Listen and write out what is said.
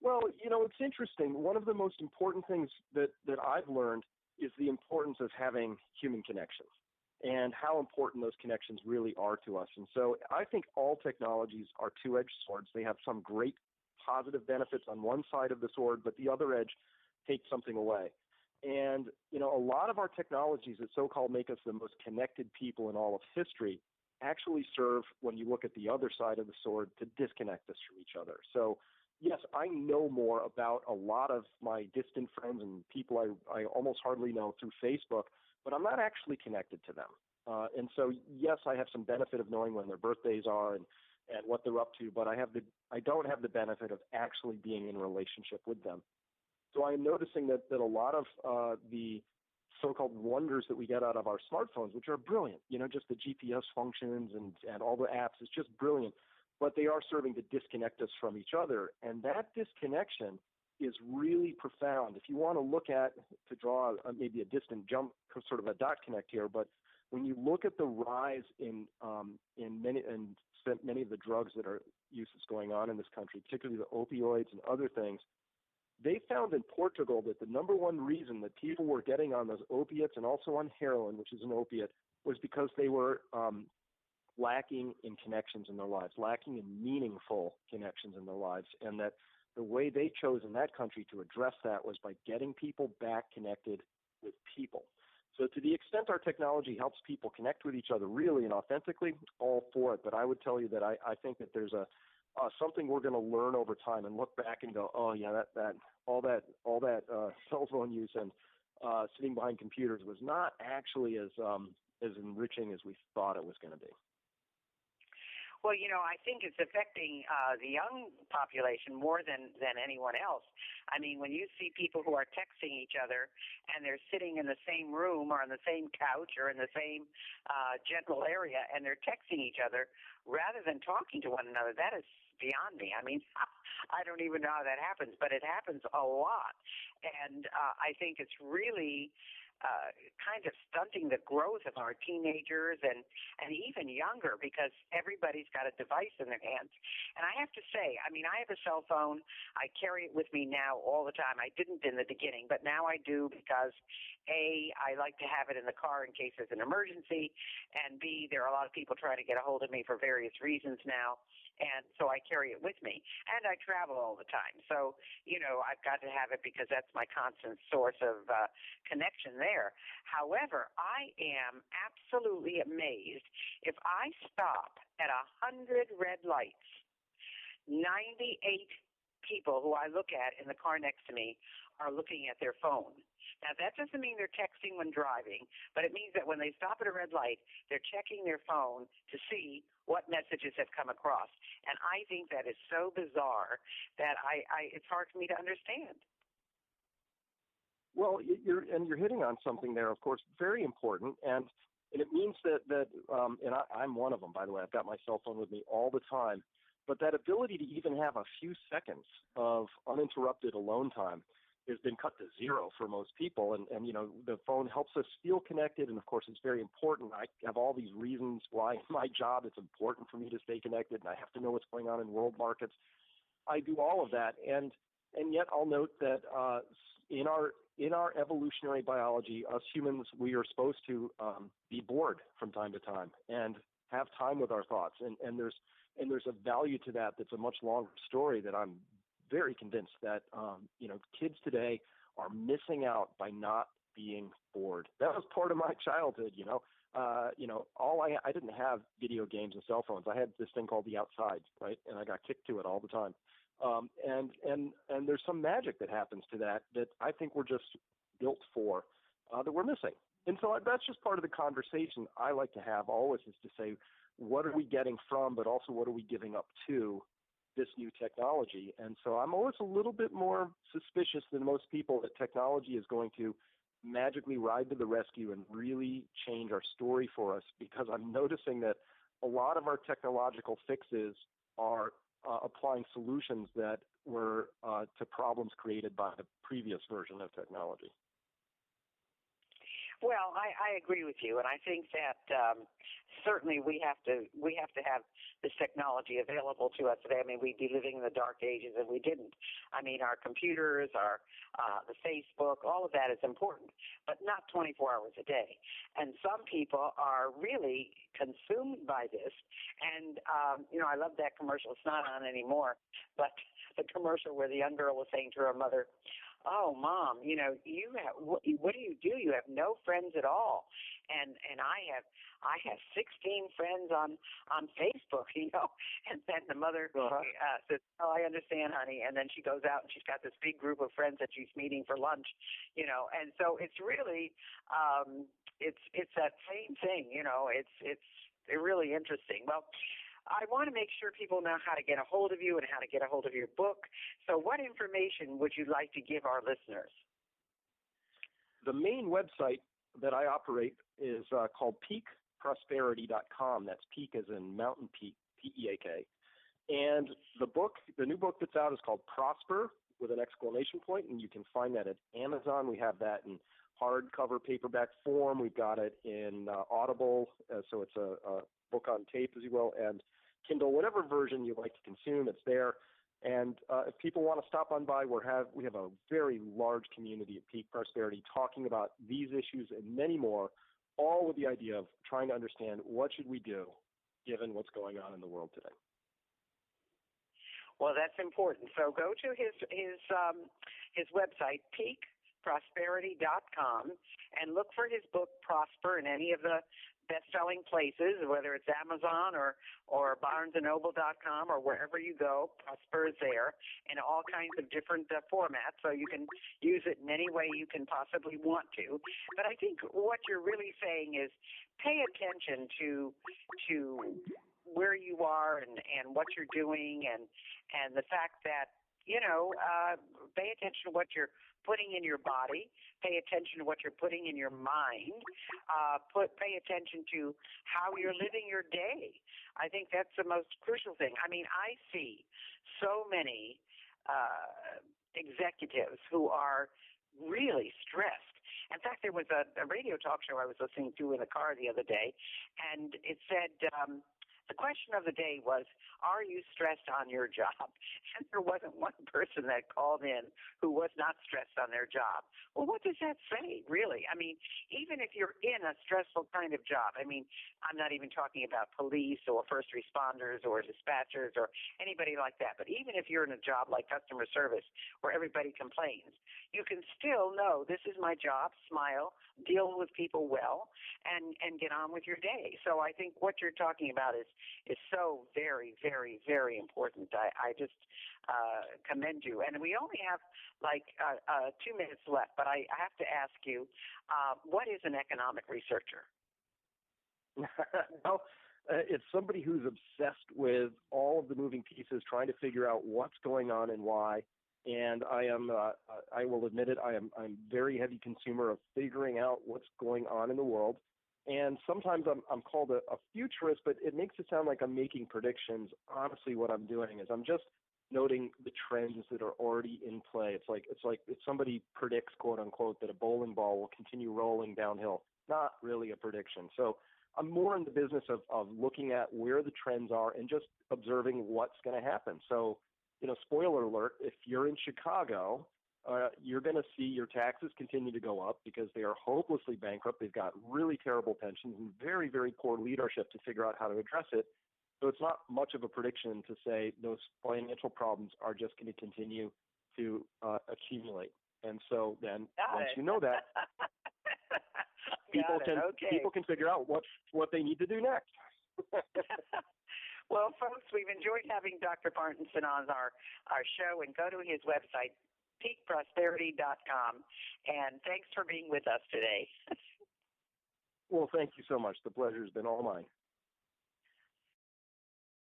Well, it's interesting. One of the most important things that I've learned is the importance of having human connections and how important those connections really are to us. And so I think all technologies are two-edged swords. They have some great positive benefits on one side of the sword, but the other edge takes something away. And, a lot of our technologies that so-called make us the most connected people in all of history actually serve, when you look at the other side of the sword, to disconnect us from each other. So, yes, I know more about a lot of my distant friends and people I almost hardly know through Facebook, but I'm not actually connected to them. And so, yes, I have some benefit of knowing when their birthdays are and what they're up to, but I don't have the benefit of actually being in a relationship with them. So I'm noticing that a lot of the so-called wonders that we get out of our smartphones, which are brilliant, just the GPS functions and all the apps, is just brilliant, but they are serving to disconnect us from each other. And that disconnection is really profound. If you want to look at, to draw maybe a distant jump, sort of a dot connect here, but when you look at the rise in many of the drugs that are use that's going on in this country, particularly the opioids and other things, they found in Portugal that the number one reason that people were getting on those opiates and also on heroin, which is an opiate, was because they were lacking in connections in their lives, lacking in meaningful connections in their lives, and that the way they chose in that country to address that was by getting people back connected with people. So to the extent our technology helps people connect with each other really and authentically, all for it. But I would tell you that I think that there's something we're going to learn over time and look back and go, oh yeah, all that cell phone use and sitting behind computers was not actually as enriching as we thought it was going to be. Well, I think it's affecting the young population more than anyone else. I mean, when you see people who are texting each other and they're sitting in the same room or on the same couch or in the same general area and they're texting each other rather than talking to one another, that is beyond me. I mean, I don't even know how that happens, but it happens a lot. And I think it's really kind of stunting the growth of our teenagers and even younger, because everybody's got a device in their hands. And I have to say, I mean, I have a cell phone. I carry it with me now all the time. I didn't in the beginning, but now I do because, A, I like to have it in the car in case there's an emergency, and B, there are a lot of people trying to get a hold of me for various reasons now. And so I carry it with me, and I travel all the time. So, I've got to have it because that's my constant source of connection there. However, I am absolutely amazed if I stop at 100 red lights, 98 people who I look at in the car next to me are looking at their phone. Now, that doesn't mean they're texting when driving, but it means that when they stop at a red light, they're checking their phone to see what messages have come across. And I think that is so bizarre that it's hard for me to understand. Well, you're hitting on something there, of course, very important, and it means that I'm one of them, by the way. I've got my cell phone with me all the time, but that ability to even have a few seconds of uninterrupted alone time has been cut to zero for most people, and the phone helps us feel connected, and of course it's very important. I have all these reasons why in my job it's important for me to stay connected, and I have to know what's going on in world markets. I do all of that, and yet I'll note that in our evolutionary biology, us humans, we are supposed to be bored from time to time and have time with our thoughts, and there's a value to that that's a much longer story that I'm very convinced that kids today are missing out by not being bored. That was part of my childhood. I didn't have video games and cell phones. I had this thing called the outside, right? And I got kicked to it all the time. And there's some magic that happens to that I think we're just built for, that we're missing. And so that's just part of the conversation I like to have always, is to say, what are we getting from, but also what are we giving up to this new technology? And so I'm always a little bit more suspicious than most people that technology is going to magically ride to the rescue and really change our story for us, because I'm noticing that a lot of our technological fixes are applying solutions that were to problems created by the previous version of technology. Well, I agree with you, and I think that certainly we have to have this technology available to us today. I mean, we'd be living in the dark ages if we didn't. I mean, our computers, our the Facebook, all of that is important, but not 24 hours a day. And some people are really consumed by this. And I love that commercial. It's not on anymore, but the commercial where the young girl was saying to her mother, "Oh, Mom, you have what do you do? You have no friends at all." And I have 16 friends on Facebook, And then the mother says, "Oh, I understand, honey." And then she goes out and she's got this big group of friends that she's meeting for lunch, And so it's really it's that same thing, It's really interesting. Well, I want to make sure people know how to get a hold of you and how to get a hold of your book. So what information would you like to give our listeners? The main website that I operate is called PeakProsperity.com. That's Peak as in Mountain Peak, P-E-A-K. And the new book that's out is called Prosper with an exclamation point, and you can find that at Amazon. We have that in hardcover paperback form. We've got it in Audible, so it's a book on tape, as you will, and Kindle, whatever version you like to consume, it's there. And if people want to stop on by, we have a very large community at Peak Prosperity talking about these issues and many more, all with the idea of trying to understand what should we do given what's going on in the world today. Well, that's important. So go to his website, PeakProsperity.com, and look for his book, Prosper, in any of the best-selling places, whether it's Amazon or BarnesandNoble.com or wherever you go. Prosper is there in all kinds of different formats, so you can use it in any way you can possibly want to. But I think what you're really saying is pay attention to where you are and what you're doing and the fact that pay attention to what you're putting in your body, pay attention to what you're putting in your mind, pay attention to how you're living your day. I think that's the most crucial thing. I mean, I see so many executives who are really stressed. In fact, there was a radio talk show I was listening to in the car the other day, and it said, the question of the day was, are you stressed on your job? And there wasn't one person that called in who was not stressed on their job. Well, what does that say, really? I mean, even if you're in a stressful kind of job, I mean, I'm not even talking about police or first responders or dispatchers or anybody like that, but even if you're in a job like customer service where everybody complains, you can still know this is my job, smile, deal with people well, and get on with your day. So I think what you're talking about is so very, very, very important. I just commend you. And we only have 2 minutes left, but I have to ask you, what is an economic researcher? Well, it's somebody who's obsessed with all of the moving pieces, trying to figure out what's going on and why. And I will admit it, I'm very heavy consumer of figuring out what's going on in the world. And sometimes I'm called a futurist, but it makes it sound like I'm making predictions. Honestly, what I'm doing is I'm just noting the trends that are already in play. It's like if somebody predicts, quote unquote, that a bowling ball will continue rolling downhill. Not really a prediction. So I'm more in the business of looking at where the trends are and just observing what's going to happen. So, spoiler alert, if you're in Chicago, you're going to see your taxes continue to go up because they are hopelessly bankrupt. They've got really terrible pensions and very, very poor leadership to figure out how to address it. So it's not much of a prediction to say those financial problems are just going to continue to accumulate. And so then once you know that, people can figure out what they need to do next. Well, folks, we've enjoyed having Dr. Martenson on our show, and go to his website, PeakProsperity.com, and thanks for being with us today. Well, thank you so much. The pleasure has been all mine.